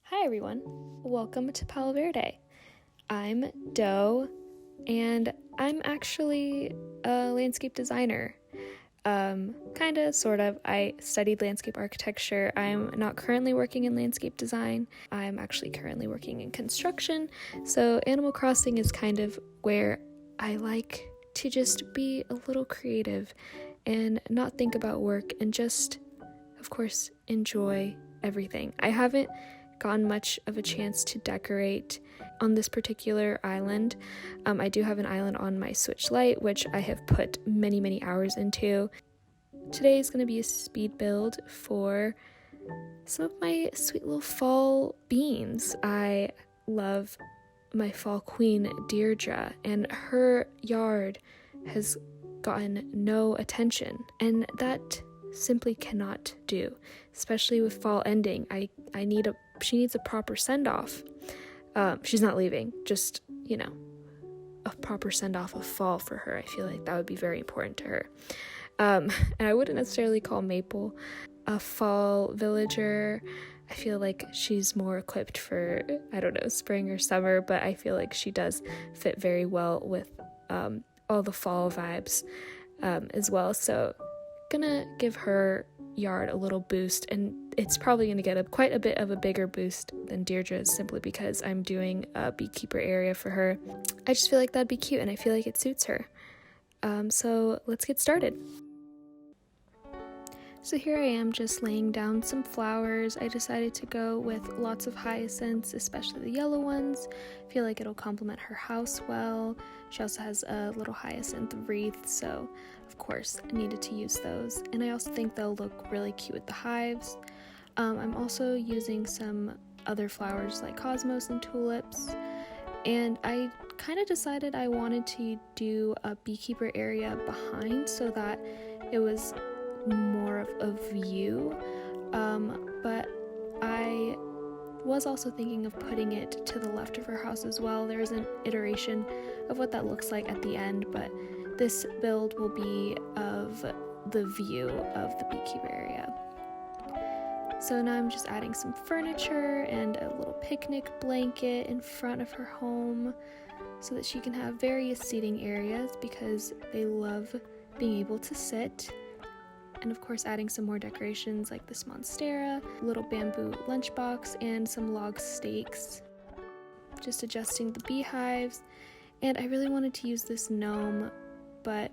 Hi everyone, welcome to Palo Verde. I'm Doe, and I'm actually a landscape designer. Kinda, sort of. I studied landscape architecture. I'm not currently working in landscape design. I'm actually currently working in construction, so Animal Crossing is kind of where I like to just be a little creative and not think about work and just, of course, enjoy everything. I haven't gotten much of a chance to decorate on this particular island. I do have an island on my Switch Lite, which I have put many hours into. Today is going to be a speed build for some of my sweet little fall beans. I love my fall queen, Deirdre, and her yard has gotten no attention, and that simply cannot do, especially with fall ending. She needs a proper send-off. She's not leaving, just, a proper send-off of fall for her. I feel like that would be very important to her. And I wouldn't necessarily call Maple a fall villager. I feel like she's more equipped for, spring or summer, but I feel like she does fit very well with all the fall vibes as well. So gonna give her yard a little boost, and it's probably gonna get quite a bit of a bigger boost than Deirdre's, simply because I'm doing a beekeeper area for her. I just feel like that'd be cute, and I feel like it suits her. So let's get started. So here I am just laying down some flowers. I decided to go with lots of hyacinths, especially the yellow ones. I feel like it'll complement her house well. She also has a little hyacinth wreath, so of course I needed to use those. And I also think they'll look really cute with the hives. I'm also using some other flowers like cosmos and tulips. And I kind of decided I wanted to do a beekeeper area behind so that it was more of a view, but I was also thinking of putting it to the left of her house as well. There's an iteration of what that looks like at the end, but this build will be of the view of the beekeeper area. So now I'm just adding some furniture and a little picnic blanket in front of her home so that she can have various seating areas because they love being able to sit. And of course adding some more decorations like this monstera, little bamboo lunchbox, and some log stakes. Just adjusting the beehives. And I really wanted to use this gnome, but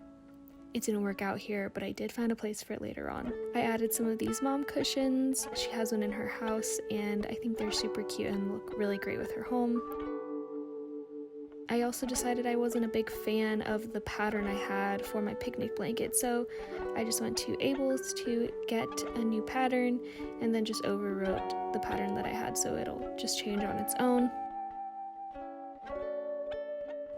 it didn't work out here, but I did find a place for it later on. I added some of these mom cushions. She has one in her house, and I think they're super cute and look really great with her home. I also decided I wasn't a big fan of the pattern I had for my picnic blanket, so I just went to Abel's to get a new pattern and then just overwrote the pattern that I had so it'll just change on its own.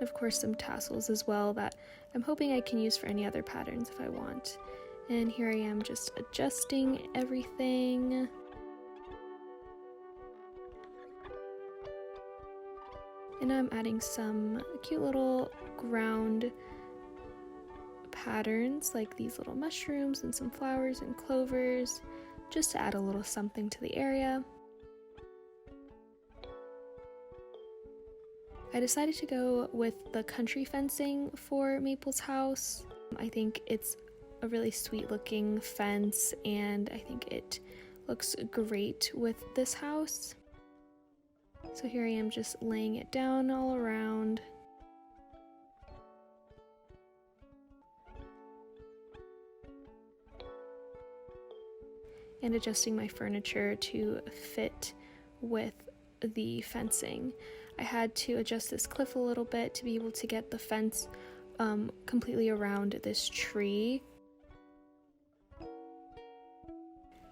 Of course, some tassels as well that I'm hoping I can use for any other patterns if I want. And here I am just adjusting everything. And now I'm adding some cute little ground patterns like these little mushrooms and some flowers and clovers just to add a little something to the area. I decided to go with the country fencing for Maple's house. I think it's a really sweet looking fence and I think it looks great with this house. So here I am just laying it down all around. And adjusting my furniture to fit with the fencing. I had to adjust this cliff a little bit to be able to get the fence completely around this tree.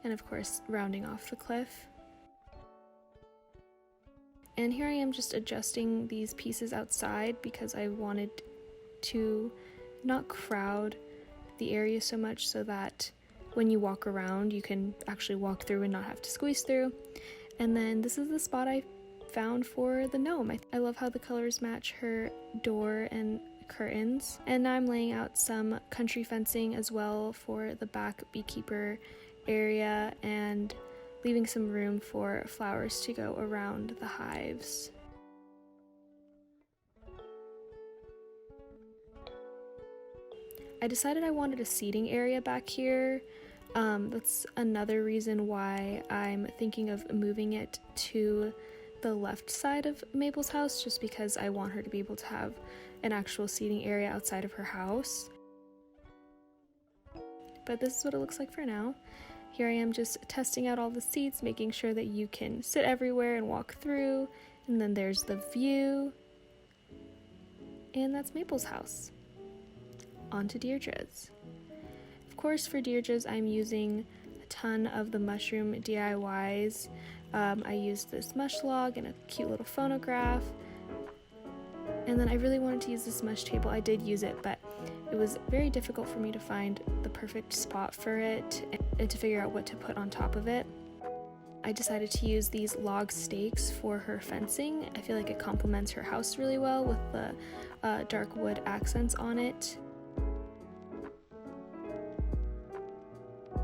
And of course, rounding off the cliff. And here I am just adjusting these pieces outside because I wanted to not crowd the area so much so that when you walk around, you can actually walk through and not have to squeeze through. And then this is the spot I found for the gnome. I love how the colors match her door and curtains. And now I'm laying out some country fencing as well for the back beekeeper area and leaving some room for flowers to go around the hives. I decided I wanted a seating area back here. That's another reason why I'm thinking of moving it to the left side of Maple's house, just because I want her to be able to have an actual seating area outside of her house. But this is what it looks like for now. Here I am just testing out all the seats, making sure that you can sit everywhere and walk through. And then there's the view. And that's Maple's house. On to Deirdre's. Of course, for Deirdre's, I'm using a ton of the mushroom DIYs. I used this mush log and a cute little phonograph. And then I really wanted to use this mush table. I did use it, but it was very difficult for me to find the perfect spot for it and to figure out what to put on top of it. I decided to use these log stakes for her fencing. I feel like it complements her house really well with the dark wood accents on it.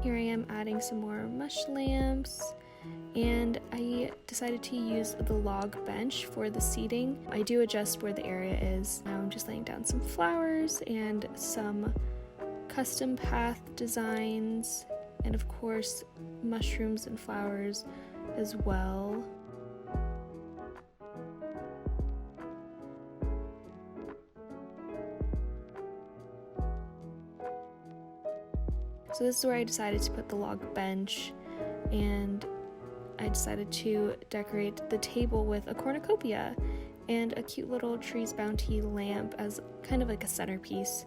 Here I am adding some more mush lamps, and I decided to use the log bench for the seating. I do adjust where the area is. Now I'm just laying down some flowers and some custom path designs, and of course mushrooms and flowers as well. So this is where I decided to put the log bench, and I decided to decorate the table with a cornucopia and a cute little Trees Bounty lamp as kind of like a centerpiece.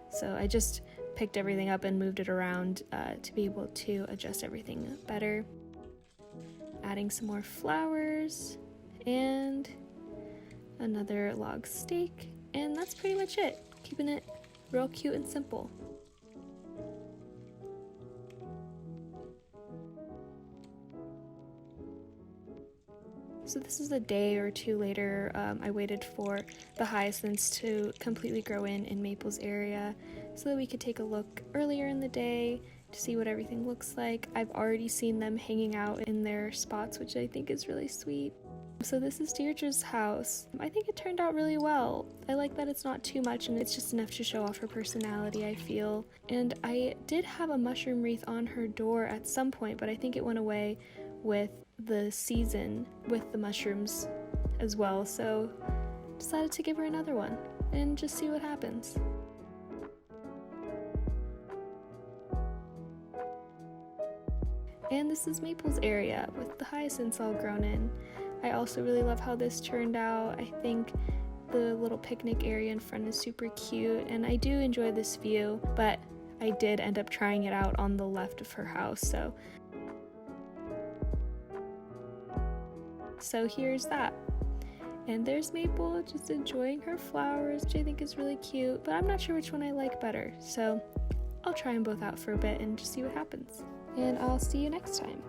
So I just picked everything up and moved it around to be able to adjust everything better. Adding some more flowers and another log stake, and that's pretty much it. Keeping it real cute and simple. So this is a day or two later. I waited for the hyacinths to completely grow in Maple's area so that we could take a look earlier in the day to see what everything looks like. I've already seen them hanging out in their spots, which I think is really sweet. So this is Deirdre's house. I think it turned out really well. I like that it's not too much and it's just enough to show off her personality, I feel. And I did have a mushroom wreath on her door at some point, but I think it went away with the season with the mushrooms as well, so decided to give her another one and just see what happens. And this is Maple's area with the hyacinths all grown in. I also really love how this turned out. I think the little picnic area in front is super cute, and I do enjoy this view, but I did end up trying it out on the left of her house, so here's that. And there's Maple just enjoying her flowers, which I think is really cute, but I'm not sure which one I like better, so I'll try them both out for a bit and just see what happens. And I'll see you next time.